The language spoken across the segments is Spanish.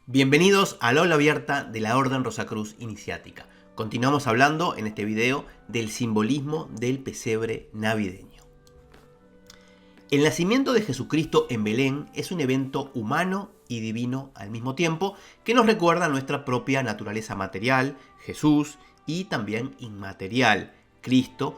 Bienvenidos al aula abierta de la Orden Rosacruz Iniciática. Continuamos hablando en este video del simbolismo del pesebre navideño. El nacimiento de Jesucristo en Belén es un evento humano y divino al mismo tiempo que nos recuerda nuestra propia naturaleza material, Jesús, y también inmaterial, Cristo,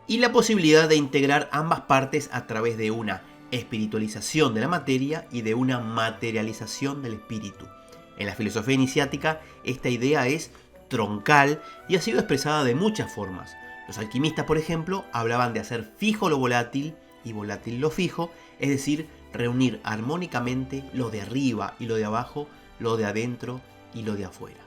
y la posibilidad de integrar ambas partes a través de una espiritualización de la materia y de una materialización del espíritu. En la filosofía iniciática, esta idea es troncal y ha sido expresada de muchas formas. Los alquimistas, por ejemplo, hablaban de hacer fijo lo volátil y volátil lo fijo, es decir, reunir armónicamente lo de arriba y lo de abajo, lo de adentro y lo de afuera.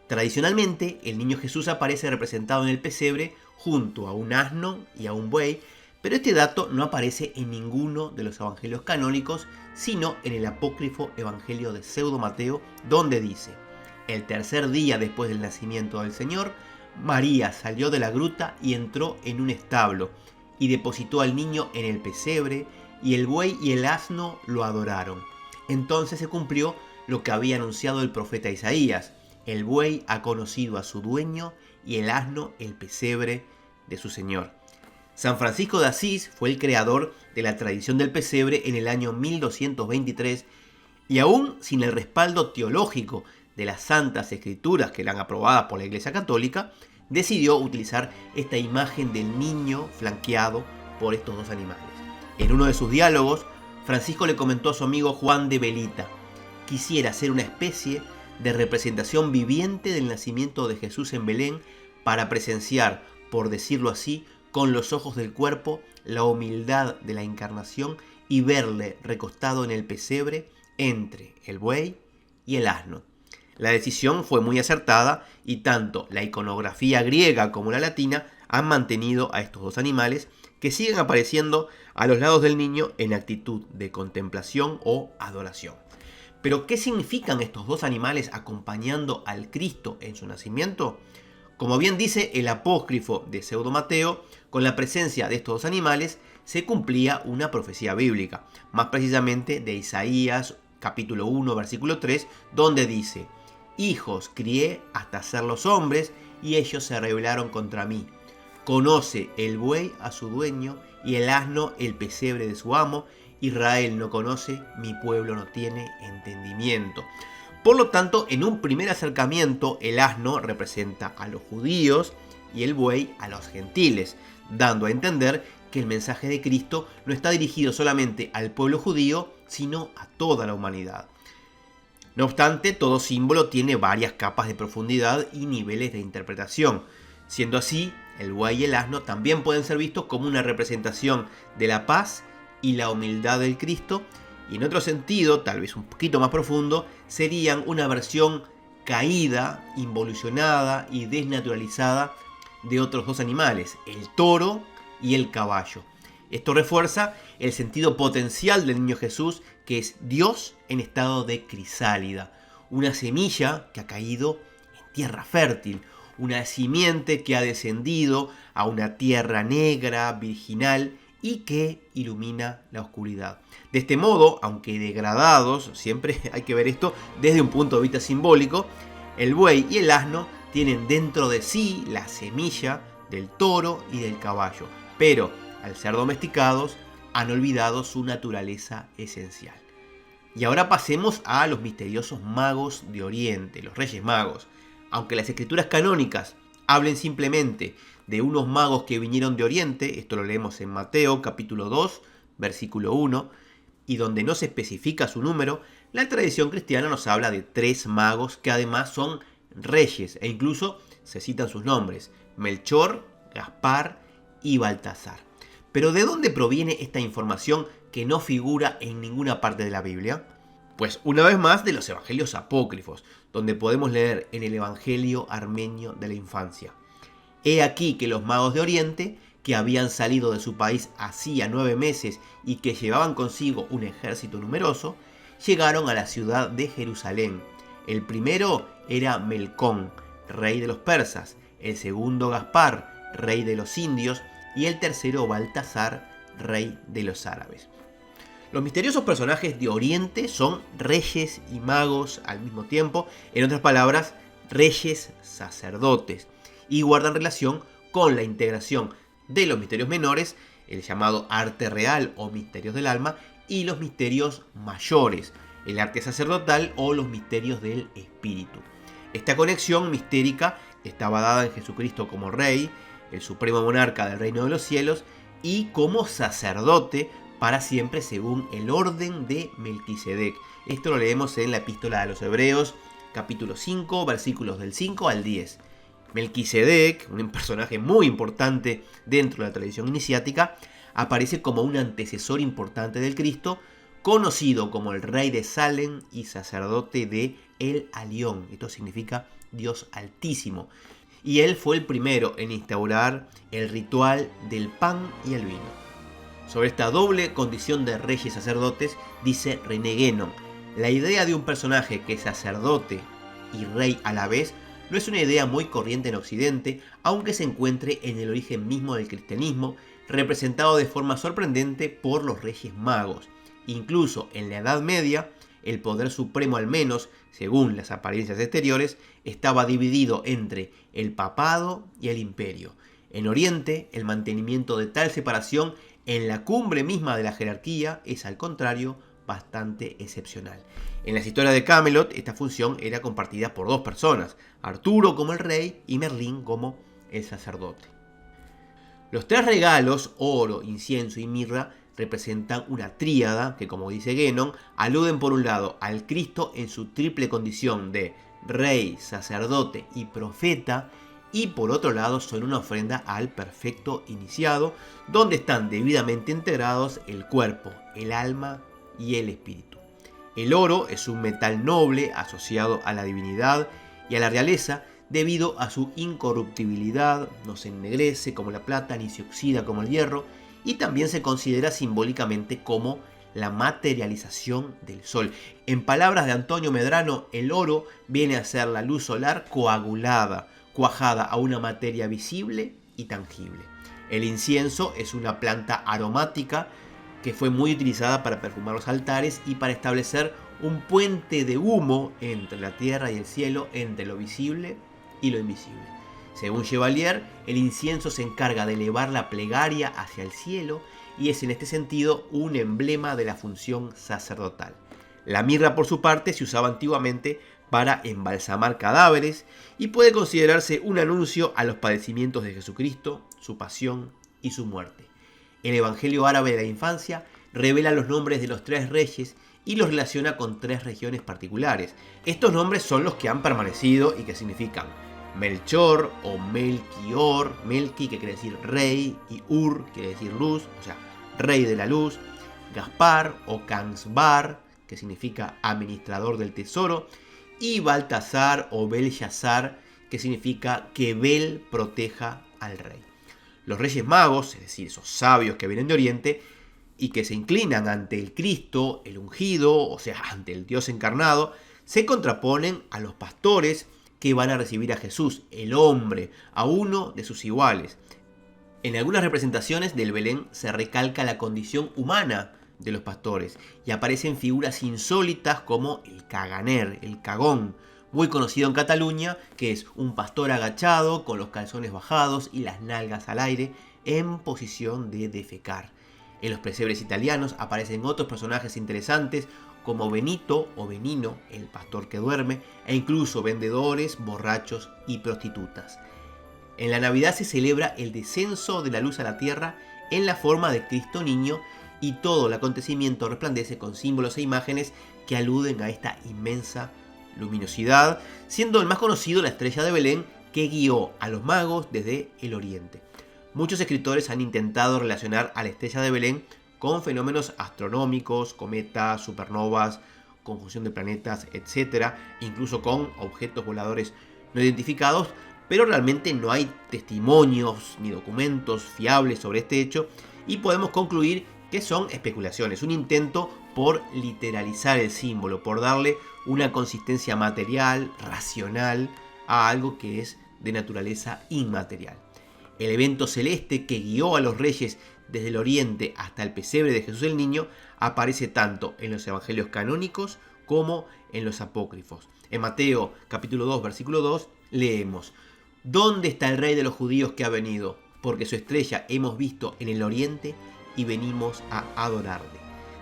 Tradicionalmente, el niño Jesús aparece representado en el pesebre junto a un asno y a un buey, pero este dato no aparece en ninguno de los evangelios canónicos, sino en el apócrifo evangelio de Pseudo Mateo, donde dice: el tercer día después del nacimiento del Señor, María salió de la gruta y entró en un establo, y depositó al niño en el pesebre, y el buey y el asno lo adoraron. Entonces se cumplió lo que había anunciado el profeta Isaías: el buey ha conocido a su dueño, y el asno el pesebre de su Señor. San Francisco de Asís fue el creador de la tradición del pesebre en el año 1223, y aún sin el respaldo teológico de las Santas Escrituras que eran aprobadas por la Iglesia Católica, decidió utilizar esta imagen del niño flanqueado por estos dos animales. En uno de sus diálogos, Francisco le comentó a su amigo Juan de Velita: quisiera ser una especie de representación viviente del nacimiento de Jesús en Belén para presenciar, por decirlo así, con los ojos del cuerpo, la humildad de la encarnación y verle recostado en el pesebre entre el buey y el asno. La decisión fue muy acertada y tanto la iconografía griega como la latina han mantenido a estos dos animales que siguen apareciendo a los lados del niño en actitud de contemplación o adoración. Pero, ¿qué significan estos dos animales acompañando al Cristo en su nacimiento? Como bien dice el apócrifo de Pseudo Mateo, con la presencia de estos dos animales se cumplía una profecía bíblica, más precisamente de Isaías capítulo 1 versículo 3, donde dice: hijos crié hasta hacerlos hombres, y ellos se rebelaron contra mí. Conoce el buey a su dueño, y el asno el pesebre de su amo. Israel no conoce, mi pueblo no tiene entendimiento. Por lo tanto, en un primer acercamiento, el asno representa a los judíos y el buey a los gentiles, dando a entender que el mensaje de Cristo no está dirigido solamente al pueblo judío, sino a toda la humanidad. No obstante, todo símbolo tiene varias capas de profundidad y niveles de interpretación. Siendo así, el buey y el asno también pueden ser vistos como una representación de la paz y la humildad del Cristo, y en otro sentido, tal vez un poquito más profundo, serían una versión caída, involucionada y desnaturalizada de otros dos animales, el toro y el caballo. Esto refuerza el sentido potencial del niño Jesús, que es Dios en estado de crisálida, una semilla que ha caído en tierra fértil, una simiente que ha descendido a una tierra negra, virginal, y que ilumina la oscuridad. De este modo, aunque degradados, siempre hay que ver esto desde un punto de vista simbólico, el buey y el asno tienen dentro de sí la semilla del toro y del caballo, pero al ser domesticados han olvidado su naturaleza esencial. Y ahora pasemos a los misteriosos magos de Oriente, los Reyes Magos. Aunque las escrituras canónicas hablen simplemente de unos magos que vinieron de Oriente, esto lo leemos en Mateo capítulo 2, versículo 1, y donde no se especifica su número, la tradición cristiana nos habla de 3 magos que además son reyes, e incluso se citan sus nombres: Melchor, Gaspar y Baltasar. Pero ¿de dónde proviene esta información que no figura en ninguna parte de la Biblia? Pues una vez más de los evangelios apócrifos, donde podemos leer en el Evangelio Armenio de la Infancia: he aquí que los magos de Oriente, que habían salido de su país hacía 9 meses y que llevaban consigo un ejército numeroso, llegaron a la ciudad de Jerusalén. El primero era Melcón, rey de los persas; el segundo Gaspar, rey de los indios; y el tercero Baltasar, rey de los árabes. Los misteriosos personajes de Oriente son reyes y magos al mismo tiempo, en otras palabras, reyes sacerdotes, y guardan relación con la integración de los misterios menores, el llamado arte real o misterios del alma, y los misterios mayores, el arte sacerdotal o los misterios del espíritu. Esta conexión mistérica estaba dada en Jesucristo como Rey, el supremo monarca del reino de los cielos, y como sacerdote para siempre según el orden de Melquisedec. Esto lo leemos en la Epístola a los Hebreos, capítulo 5, versículos del 5 al 10. Melquisedec, un personaje muy importante dentro de la tradición iniciática, aparece como un antecesor importante del Cristo, conocido como el rey de Salem y sacerdote de El Alión. Esto significa Dios Altísimo. Y él fue el primero en instaurar el ritual del pan y el vino. Sobre esta doble condición de reyes y sacerdotes dice René Guénon: la idea de un personaje que es sacerdote y rey a la vez no es una idea muy corriente en Occidente, aunque se encuentre en el origen mismo del cristianismo, representado de forma sorprendente por los Reyes Magos. Incluso en la Edad Media, el poder supremo, al menos según las apariencias exteriores, estaba dividido entre el papado y el imperio. En Oriente, el mantenimiento de tal separación en la cumbre misma de la jerarquía es, al contrario, bastante excepcional. En las historias de Camelot, esta función era compartida por dos personas, Arturo como el rey y Merlín como el sacerdote. Los tres regalos, oro, incienso y mirra, representan una tríada que, como dice Guénon, aluden por un lado al Cristo en su triple condición de rey, sacerdote y profeta, y por otro lado son una ofrenda al perfecto iniciado, donde están debidamente integrados el cuerpo, el alma y el espíritu. El oro es un metal noble asociado a la divinidad y a la realeza, debido a su incorruptibilidad, no se ennegrece como la plata ni se oxida como el hierro, y también se considera simbólicamente como la materialización del sol. En palabras de Antonio Medrano, el oro viene a ser la luz solar coagulada, cuajada a una materia visible y tangible. El incienso es una planta aromática que fue muy utilizada para perfumar los altares y para establecer un puente de humo entre la tierra y el cielo, entre lo visible y lo invisible. Según Chevalier, el incienso se encarga de elevar la plegaria hacia el cielo y es en este sentido un emblema de la función sacerdotal. La mirra, por su parte, se usaba antiguamente para embalsamar cadáveres y puede considerarse un anuncio a los padecimientos de Jesucristo, su pasión y su muerte. El Evangelio árabe de la infancia revela los nombres de los tres reyes y los relaciona con tres regiones particulares. Estos nombres son los que han permanecido y que significan Melchor o Melchior, Melki, que quiere decir rey, y Ur, que quiere decir luz, o sea, rey de la luz, Gaspar o Kansbar, que significa administrador del tesoro, y Baltasar o Belshazzar, que significa que Bel proteja al rey. Los reyes magos, es decir, esos sabios que vienen de Oriente y que se inclinan ante el Cristo, el ungido, o sea, ante el Dios encarnado, se contraponen a los pastores que van a recibir a Jesús, el hombre, a uno de sus iguales. En algunas representaciones del Belén se recalca la condición humana de los pastores y aparecen figuras insólitas como el caganer, el cagón, muy conocido en Cataluña, que es un pastor agachado con los calzones bajados y las nalgas al aire en posición de defecar. En los pesebres italianos aparecen otros personajes interesantes como Benito o Benino, el pastor que duerme, e incluso vendedores, borrachos y prostitutas. En la Navidad se celebra el descenso de la luz a la tierra en la forma de Cristo niño y todo el acontecimiento resplandece con símbolos e imágenes que aluden a esta inmensa luminosidad, siendo el más conocido la estrella de Belén que guió a los magos desde el oriente. Muchos escritores han intentado relacionar a la estrella de Belén con fenómenos astronómicos, cometas, supernovas, conjunción de planetas, etc., incluso con objetos voladores no identificados, pero realmente no hay testimonios ni documentos fiables sobre este hecho y podemos concluir que son especulaciones, un intento por literalizar el símbolo, por darle una consistencia material, racional, a algo que es de naturaleza inmaterial. El evento celeste que guió a los reyes desde el oriente hasta el pesebre de Jesús el Niño, aparece tanto en los evangelios canónicos como en los apócrifos. En Mateo capítulo 2, versículo 2, leemos: ¿Dónde está el rey de los judíos que ha venido? Porque su estrella hemos visto en el oriente y venimos a adorarle.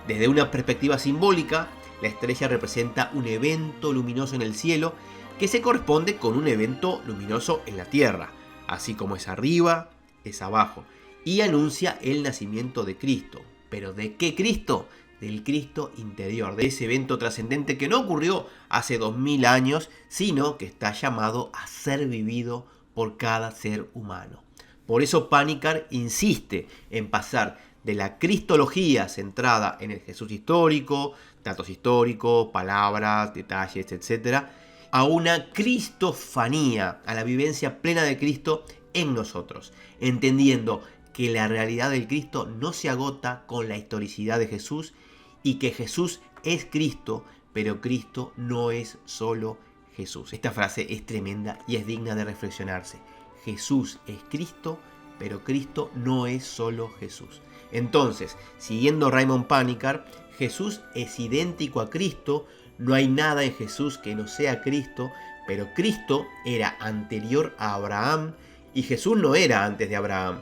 Desde una perspectiva simbólica, la estrella representa un evento luminoso en el cielo que se corresponde con un evento luminoso en la tierra. Así como es arriba, es abajo. Y anuncia el nacimiento de Cristo. ¿Pero de qué Cristo? Del Cristo interior, de ese evento trascendente que no ocurrió hace 2000 años, sino que está llamado a ser vivido por cada ser humano. Por eso Panikkar insiste en pasar de la cristología centrada en el Jesús histórico, datos históricos, palabras, detalles, etc., a una cristofanía, a la vivencia plena de Cristo en nosotros, entendiendo que la realidad del Cristo no se agota con la historicidad de Jesús y que Jesús es Cristo, pero Cristo no es solo Jesús. Esta frase es tremenda y es digna de reflexionarse. Jesús es Cristo, pero Cristo no es solo Jesús. Entonces, siguiendo Raymond Panikkar, Jesús es idéntico a Cristo, no hay nada en Jesús que no sea Cristo, pero Cristo era anterior a Abraham y Jesús no era antes de Abraham.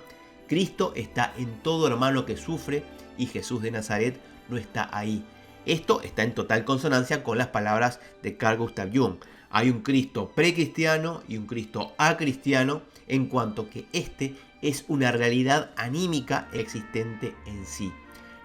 Cristo está en todo hermano que sufre y Jesús de Nazaret no está ahí. Esto está en total consonancia con las palabras de Carl Gustav Jung. Hay un Cristo precristiano y un Cristo acristiano, en cuanto que este es una realidad anímica existente en sí.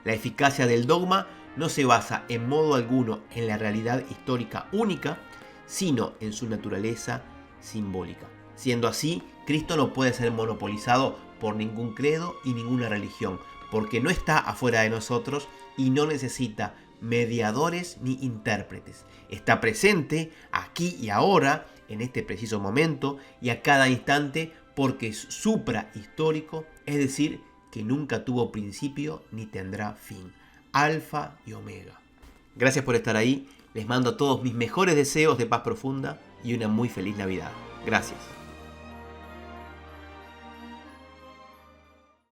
La eficacia del dogma no se basa en modo alguno en la realidad histórica única, sino en su naturaleza simbólica. Siendo así, Cristo no puede ser monopolizado por ningún credo y ninguna religión, porque no está afuera de nosotros y no necesita mediadores ni intérpretes. Está presente aquí y ahora, en este preciso momento y a cada instante, porque es suprahistórico, es decir, que nunca tuvo principio ni tendrá fin. Alfa y Omega. Gracias por estar ahí. Les mando a todos mis mejores deseos de paz profunda y una muy feliz Navidad. Gracias.